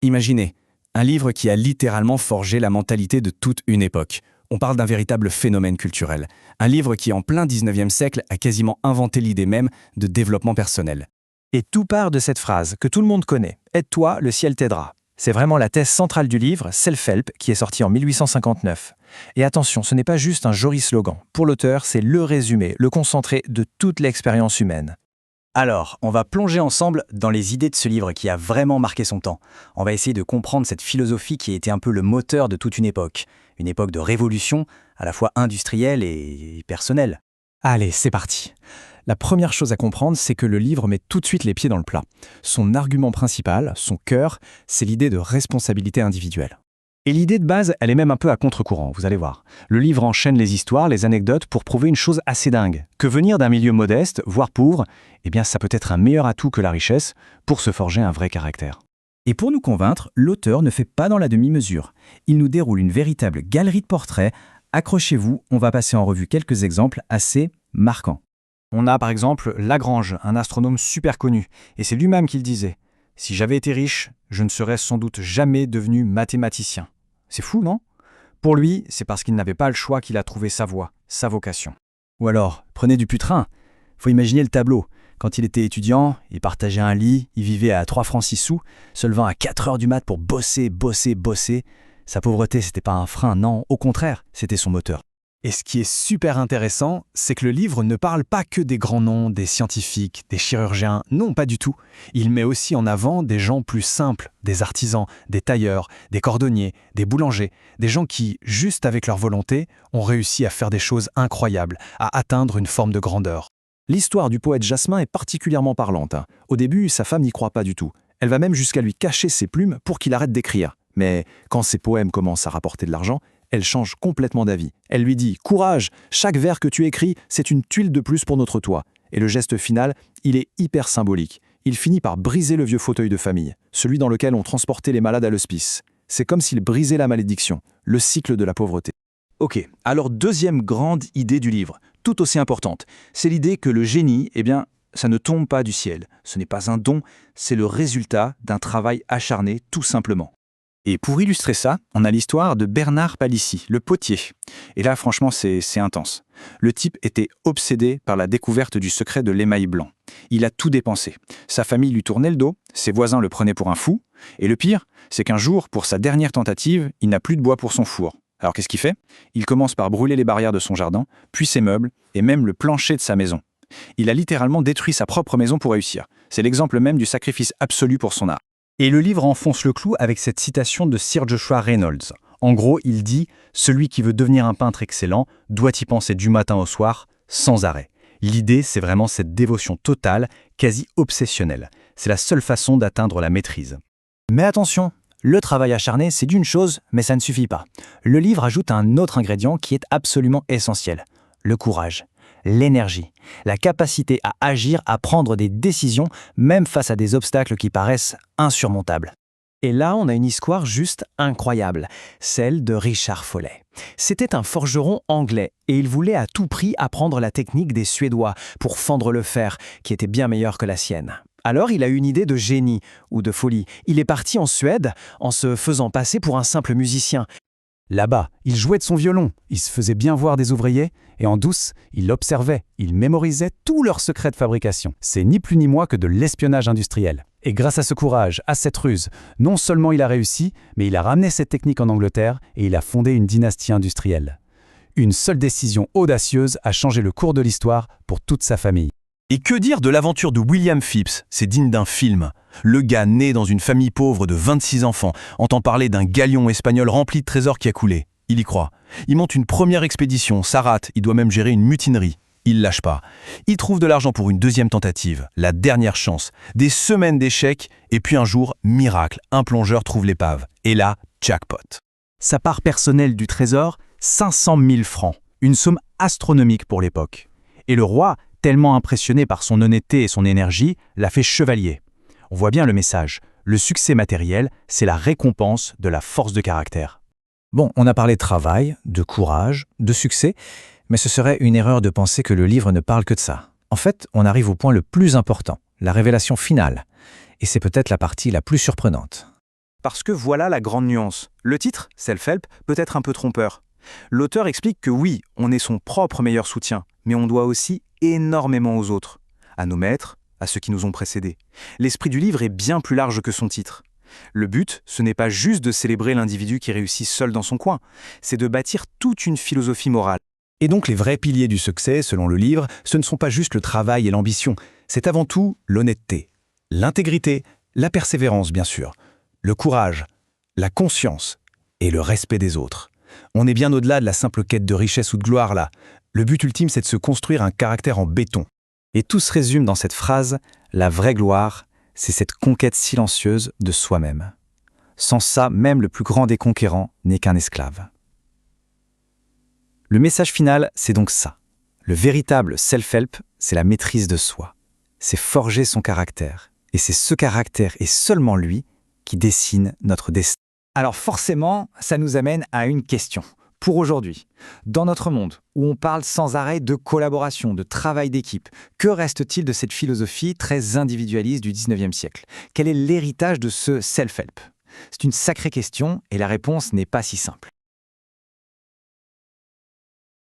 Imaginez, un livre qui a littéralement forgé la mentalité de toute une époque. On parle d'un véritable phénomène culturel. Un livre qui, en plein 19e siècle, a quasiment inventé l'idée même de développement personnel. Et tout part de cette phrase que tout le monde connaît. « Aide-toi, le ciel t'aidera ». C'est vraiment la thèse centrale du livre, Self-Help, qui est sorti en 1859. Et attention, ce n'est pas juste un joli slogan. Pour l'auteur, c'est le résumé, le concentré de toute l'expérience humaine. Alors, on va plonger ensemble dans les idées de ce livre qui a vraiment marqué son temps. On va essayer de comprendre cette philosophie qui a été un peu le moteur de toute une époque de révolution, à la fois industrielle et personnelle. Allez, c'est parti. La première chose à comprendre, c'est que le livre met tout de suite les pieds dans le plat. Son argument principal, son cœur, c'est l'idée de responsabilité individuelle. Et l'idée de base, elle est même un peu à contre-courant, vous allez voir. Le livre enchaîne les histoires, les anecdotes pour prouver une chose assez dingue. Que venir d'un milieu modeste, voire pauvre, eh bien ça peut être un meilleur atout que la richesse pour se forger un vrai caractère. Et pour nous convaincre, l'auteur ne fait pas dans la demi-mesure. Il nous déroule une véritable galerie de portraits. Accrochez-vous, on va passer en revue quelques exemples assez marquants. On a par exemple Lagrange, un astronome super connu, et c'est lui-même qui le disait. « Si j'avais été riche, je ne serais sans doute jamais devenu mathématicien. » C'est fou, non? Pour lui, c'est parce qu'il n'avait pas le choix qu'il a trouvé sa voie, sa vocation. Ou alors, prenez du putrin. Faut imaginer le tableau. Quand il était étudiant, il partageait un lit, il vivait à 3 francs 6 sous, se levant à 4 heures du mat pour bosser. Sa pauvreté, c'était pas un frein, non, au contraire, c'était son moteur. Et ce qui est super intéressant, c'est que le livre ne parle pas que des grands noms, des scientifiques, des chirurgiens, non, pas du tout. Il met aussi en avant des gens plus simples, des artisans, des tailleurs, des cordonniers, des boulangers, des gens qui, juste avec leur volonté, ont réussi à faire des choses incroyables, à atteindre une forme de grandeur. L'histoire du poète Jasmin est particulièrement parlante. Au début, sa femme n'y croit pas du tout. Elle va même jusqu'à lui cacher ses plumes pour qu'il arrête d'écrire. Mais quand ses poèmes commencent à rapporter de l'argent, elle change complètement d'avis. Elle lui dit « Courage, chaque vers que tu écris, c'est une tuile de plus pour notre toit. » Et le geste final, il est hyper symbolique. Il finit par briser le vieux fauteuil de famille, celui dans lequel on transportait les malades à l'hospice. C'est comme s'il brisait la malédiction, le cycle de la pauvreté. Ok, alors deuxième grande idée du livre, tout aussi importante, c'est l'idée que le génie, ça ne tombe pas du ciel. Ce n'est pas un don, c'est le résultat d'un travail acharné, tout simplement. Et pour illustrer ça, on a l'histoire de Bernard Palissy, le potier. Et là, franchement, c'est intense. Le type était obsédé par la découverte du secret de l'émail blanc. Il a tout dépensé. Sa famille lui tournait le dos, ses voisins le prenaient pour un fou. Et le pire, c'est qu'un jour, pour sa dernière tentative, il n'a plus de bois pour son four. Alors qu'est-ce qu'il fait? Il commence par brûler les barrières de son jardin, puis ses meubles, et même le plancher de sa maison. Il a littéralement détruit sa propre maison pour réussir. C'est l'exemple même du sacrifice absolu pour son art. Et le livre enfonce le clou avec cette citation de Sir Joshua Reynolds. En gros, il dit « Celui qui veut devenir un peintre excellent doit y penser du matin au soir, sans arrêt. » L'idée, c'est vraiment cette dévotion totale, quasi obsessionnelle. C'est la seule façon d'atteindre la maîtrise. Mais attention, le travail acharné, c'est d'une chose, mais ça ne suffit pas. Le livre ajoute un autre ingrédient qui est absolument essentiel. Le courage. L'énergie, la capacité à agir, à prendre des décisions, même face à des obstacles qui paraissent insurmontables. Et là, on a une histoire juste incroyable, celle de Richard Follet. C'était un forgeron anglais et il voulait à tout prix apprendre la technique des Suédois pour fendre le fer, qui était bien meilleure que la sienne. Alors, il a eu une idée de génie ou de folie. Il est parti en Suède en se faisant passer pour un simple musicien. Là-bas, il jouait de son violon, il se faisait bien voir des ouvriers, et en douce, il observait, il mémorisait tous leurs secrets de fabrication. C'est ni plus ni moins que de l'espionnage industriel. Et grâce à ce courage, à cette ruse, non seulement il a réussi, mais il a ramené cette technique en Angleterre et il a fondé une dynastie industrielle. Une seule décision audacieuse a changé le cours de l'histoire pour toute sa famille. Et que dire de l'aventure de William Phips? C'est digne d'un film. Le gars né dans une famille pauvre de 26 enfants entend parler d'un galion espagnol rempli de trésors qui a coulé. Il y croit. Il monte une première expédition, ça rate, il doit même gérer une mutinerie. Il lâche pas. Il trouve de l'argent pour une deuxième tentative, la dernière chance. Des semaines d'échecs, et puis un jour, miracle, un plongeur trouve l'épave. Et là, jackpot. Sa part personnelle du trésor, 500 000 francs. Une somme astronomique pour l'époque. Et le roi, tellement impressionné par son honnêteté et son énergie, l'a fait chevalier. On voit bien le message. Le succès matériel, c'est la récompense de la force de caractère. Bon, on a parlé de travail, de courage, de succès, mais ce serait une erreur de penser que le livre ne parle que de ça. En fait, on arrive au point le plus important, la révélation finale. Et c'est peut-être la partie la plus surprenante. Parce que voilà la grande nuance. Le titre, Self-Help, peut être un peu trompeur. L'auteur explique que oui, on est son propre meilleur soutien, mais on doit aussi énormément aux autres, à nos maîtres, à ceux qui nous ont précédés. L'esprit du livre est bien plus large que son titre. Le but, ce n'est pas juste de célébrer l'individu qui réussit seul dans son coin, c'est de bâtir toute une philosophie morale. Et donc les vrais piliers du succès, selon le livre, ce ne sont pas juste le travail et l'ambition, c'est avant tout l'honnêteté, l'intégrité, la persévérance bien sûr, le courage, la conscience et le respect des autres. On est bien au-delà de la simple quête de richesse ou de gloire là. Le but ultime, c'est de se construire un caractère en béton. Et tout se résume dans cette phrase, la vraie gloire, c'est cette conquête silencieuse de soi-même. Sans ça, même le plus grand des conquérants n'est qu'un esclave. Le message final, c'est donc ça. Le véritable self-help, c'est la maîtrise de soi. C'est forger son caractère. Et c'est ce caractère, et seulement lui, qui dessine notre destin. Alors forcément, ça nous amène à une question. Pour aujourd'hui, dans notre monde où on parle sans arrêt de collaboration, de travail d'équipe, que reste-t-il de cette philosophie très individualiste du 19e siècle? Quel est l'héritage de ce self-help? C'est une sacrée question et la réponse n'est pas si simple.